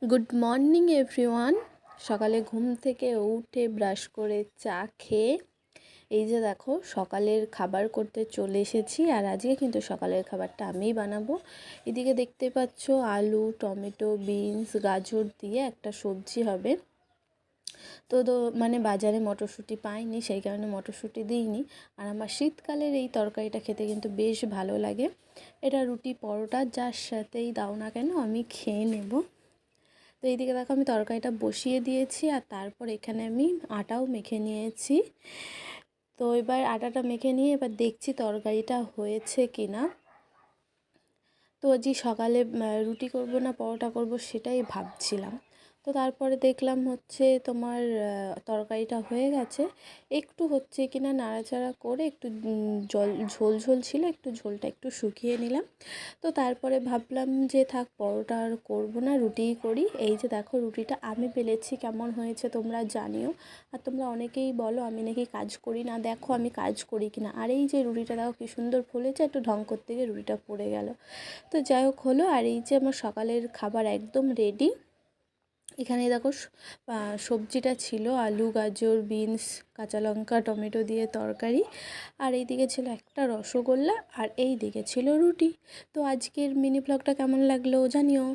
Good morning everyone. সকালে ঘুম থেকে উঠে ব্রাশ করে চা খেয়ে এই যে দেখো সকালের খাবার করতে চলে এসেছি। আর আজকে কিন্তু সকালের খাবারটা আমিই বানাবো। এদিকে দেখতে পাচ্ছ আলু, টমেটো, বিনস, গাজর দিয়ে একটা সবজি হবে। তো মানে বাজারে মটরশুঁটি পাইনি, সেই কারণে মটরশুঁটি দিইনি। আর আমার শীতকালের এই তরকারিটা খেতে কিন্তু বেশ ভালো লাগে। এটা রুটি, পরোটা যার সাথেই দাও না কেন আমি খেয়ে নেব। তো এইদিকে দেখো আমি তরকারিটা বসিয়ে দিয়েছি, আর তারপর এখানে আমি আটাও মেখে নিয়েছি। তো এবার আটাটা মেখে নিয়ে এবার দেখছি তরকারিটা হয়েছে কিনা। তো আজকে সকালে রুটি করব না পরোটা করব সেটাই ভাবছিলাম। তো তারপরে দেখলাম হচ্ছে তোমার তরকারিটা হয়ে গেছে। একটু হচ্ছে কিনা নাড়াচাড়া করে একটু ঝোল ঝোল ছিল, একটু ঝোলটা একটু শুকিয়ে নিলাম। তো তারপরে ভাবলাম যে থাক পরোটা আর করবো না, রুটিই করি। এই যে দেখো রুটিটা আমি বেলেছি, কেমন হয়েছে তোমরা জানিও। আর তোমরা অনেকেই বলো আমি নাকি কাজ করি না, দেখো আমি কাজ করি কিনা। আর এই যে রুটিটা দেখো কি সুন্দর ফুলেছে, একটু ঢং করতে গিয়ে রুটিটা পড়ে গেল। তো যাই হোক হলো। আর এই যে আমার সকালের খাবার একদম রেডি। এখানে দেখো সবজিটা ছিল আলু, গাজর, বিনস, কাঁচা লঙ্কা, টমেটো দিয়ে তরকারি। আর এইদিকে ছিল একটা রসগোল্লা, আর এই দিকে ছিল রুটি। তো আজকের মিনি ব্লগটা কেমন লাগলো জানিও।